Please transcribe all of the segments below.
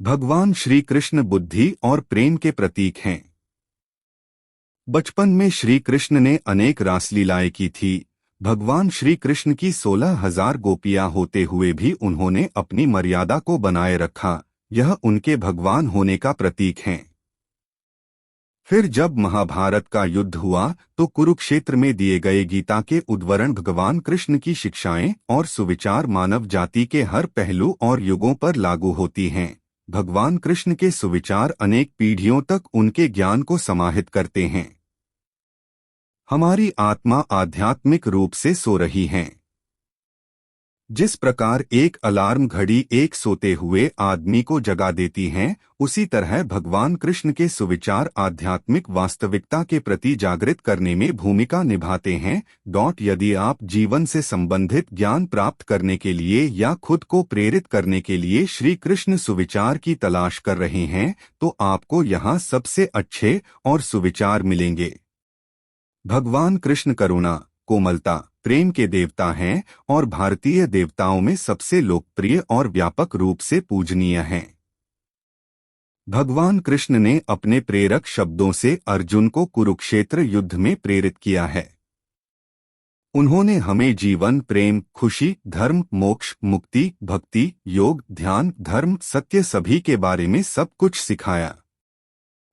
भगवान श्री कृष्ण बुद्धि और प्रेम के प्रतीक हैं। बचपन में श्री कृष्ण ने अनेक रासलीलाएं की थी। भगवान श्री कृष्ण की 16,000 गोपियां होते हुए भी उन्होंने अपनी मर्यादा को बनाए रखा। यह उनके भगवान होने का प्रतीक है। फिर जब महाभारत का युद्ध हुआ तो कुरुक्षेत्र में दिए गए गीता के उद्वरण भगवान कृष्ण की शिक्षाएं और सुविचार मानव जाति के हर पहलू और युगों पर लागू होती हैं। भगवान कृष्ण के सुविचार अनेक पीढ़ियों तक उनके ज्ञान को समाहित करते हैं। हमारी आत्मा आध्यात्मिक रूप से सो रही है। जिस प्रकार एक अलार्म घड़ी एक सोते हुए आदमी को जगा देती है, उसी तरह भगवान कृष्ण के सुविचार आध्यात्मिक वास्तविकता के प्रति जागृत करने में भूमिका निभाते हैं। यदि आप जीवन से संबंधित ज्ञान प्राप्त करने के लिए या खुद को प्रेरित करने के लिए श्री कृष्ण सुविचार की तलाश कर रहे हैं, तो आपको यहाँ सबसे अच्छे और सुविचार मिलेंगे। भगवान कृष्ण करुणा, कोमलता, प्रेम के देवता हैं और भारतीय देवताओं में सबसे लोकप्रिय और व्यापक रूप से पूजनीय हैं। भगवान कृष्ण ने अपने प्रेरक शब्दों से अर्जुन को कुरुक्षेत्र युद्ध में प्रेरित किया है। उन्होंने हमें जीवन, प्रेम, खुशी, धर्म, मोक्ष, मुक्ति, भक्ति, योग, ध्यान, धर्म, सत्य सभी के बारे में सब कुछ सिखाया।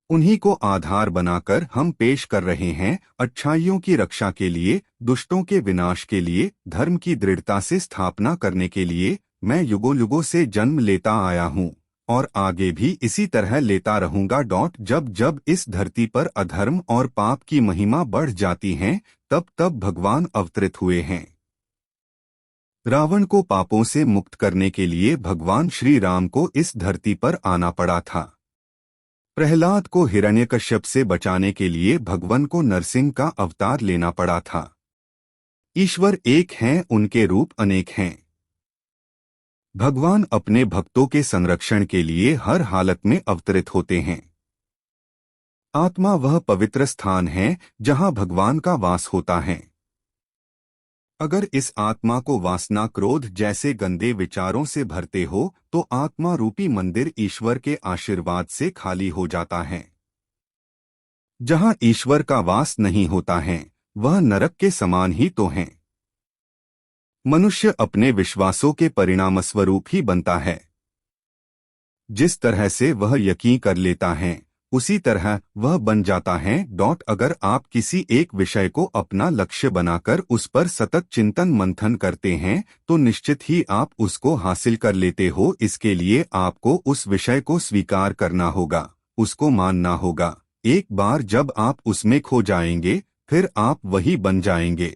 उन्हीं को आधार बनाकर हम पेश कर रहे हैं अच्छाइयों की रक्षा के लिए, दुष्टों के विनाश के लिए, धर्म की दृढ़ता से स्थापना करने के लिए। मैं युगों युगों से जन्म लेता आया हूँ और आगे भी इसी तरह लेता रहूंगा। जब जब इस धरती पर अधर्म और पाप की महिमा बढ़ जाती है, तब तब भगवान अवतरित हुए हैं। रावण को पापों से मुक्त करने के लिए भगवान श्री राम को इस धरती पर आना पड़ा था। प्रहलाद को हिरण्यकश्यप से बचाने के लिए भगवान को नरसिंह का अवतार लेना पड़ा था। ईश्वर एक हैं, उनके रूप अनेक हैं। भगवान अपने भक्तों के संरक्षण के लिए हर हालत में अवतरित होते हैं। आत्मा वह पवित्र स्थान है जहां भगवान का वास होता है। अगर इस आत्मा को वासना, क्रोध जैसे गंदे विचारों से भरते हो तो आत्मा रूपी मंदिर ईश्वर के आशीर्वाद से खाली हो जाता है। जहां ईश्वर का वास नहीं होता है, वह नरक के समान ही तो है। मनुष्य अपने विश्वासों के परिणामस्वरूप ही बनता है। जिस तरह से वह यकीन कर लेता है, उसी तरह वह बन जाता है। अगर आप किसी एक विषय को अपना लक्ष्य बनाकर उस पर सतत चिंतन मंथन करते हैं, तो निश्चित ही आप उसको हासिल कर लेते हो। इसके लिए आपको उस विषय को स्वीकार करना होगा, उसको मानना होगा। एक बार जब आप उसमें खो जाएंगे, फिर आप वही बन जाएंगे।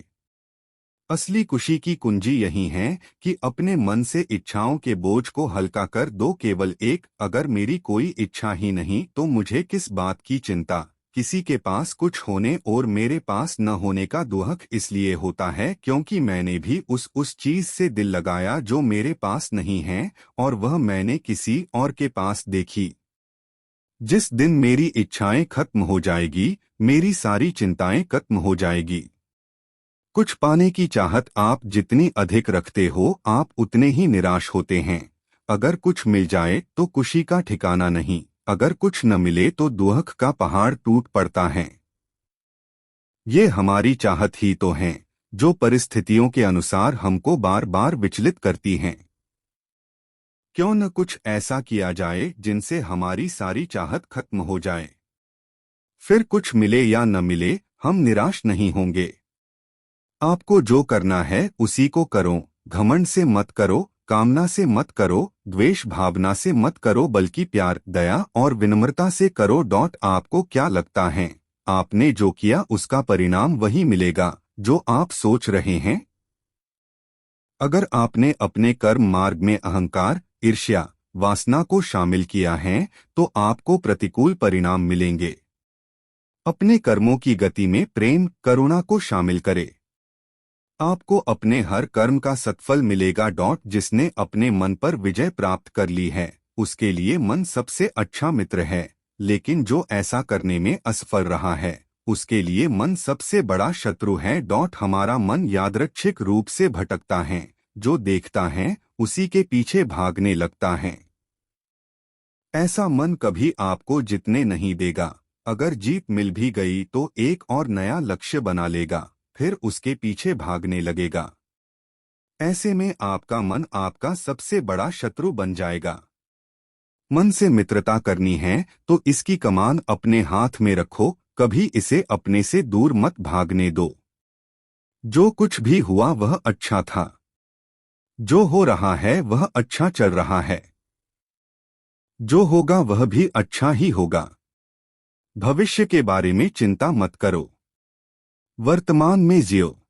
असली खुशी की कुंजी यही है कि अपने मन से इच्छाओं के बोझ को हल्का कर दो। केवल एक, अगर मेरी कोई इच्छा ही नहीं तो मुझे किस बात की चिंता। किसी के पास कुछ होने और मेरे पास न होने का दुख इसलिए होता है क्योंकि मैंने भी उस चीज से दिल लगाया जो मेरे पास नहीं है, और वह मैंने किसी और के पास देखी। जिस दिन मेरी इच्छाएं खत्म हो जाएगी, मेरी सारी चिंताएं खत्म हो जाएगी। कुछ पाने की चाहत आप जितनी अधिक रखते हो, आप उतने ही निराश होते हैं। अगर कुछ मिल जाए तो खुशी का ठिकाना नहीं, अगर कुछ न मिले तो दुख का पहाड़ टूट पड़ता है। ये हमारी चाहत ही तो है जो परिस्थितियों के अनुसार हमको बार बार विचलित करती हैं। क्यों न कुछ ऐसा किया जाए जिनसे हमारी सारी चाहत खत्म हो जाए। फिर कुछ मिले या न मिले, हम निराश नहीं होंगे। आपको जो करना है उसी को करो। घमंड से मत करो, कामना से मत करो, द्वेष भावना से मत करो, बल्कि प्यार, दया और विनम्रता से करो। आपको क्या लगता है, आपने जो किया उसका परिणाम वही मिलेगा जो आप सोच रहे हैं। अगर आपने अपने कर्म मार्ग में अहंकार, ईर्ष्या, वासना को शामिल किया है, तो आपको प्रतिकूल परिणाम मिलेंगे। अपने कर्मों की गति में प्रेम, करुणा को शामिल करें। आपको अपने हर कर्म का सत्फल मिलेगा। जिसने अपने मन पर विजय प्राप्त कर ली है, उसके लिए मन सबसे अच्छा मित्र है, लेकिन जो ऐसा करने में असफल रहा है, उसके लिए मन सबसे बड़ा शत्रु है। हमारा मन यादृच्छिक रूप से भटकता है, जो देखता है उसी के पीछे भागने लगता है। ऐसा मन कभी आपको जीतने नहीं देगा। अगर जीत मिल भी गई तो एक और नया लक्ष्य बना लेगा, फिर उसके पीछे भागने लगेगा। ऐसे में आपका मन आपका सबसे बड़ा शत्रु बन जाएगा। मन से मित्रता करनी है तो इसकी कमान अपने हाथ में रखो, कभी इसे अपने से दूर मत भागने दो। जो कुछ भी हुआ वह अच्छा था। जो हो रहा है वह अच्छा चल रहा है। जो होगा वह भी अच्छा ही होगा। भविष्य के बारे में चिंता मत करो। वर्तमान में जियो।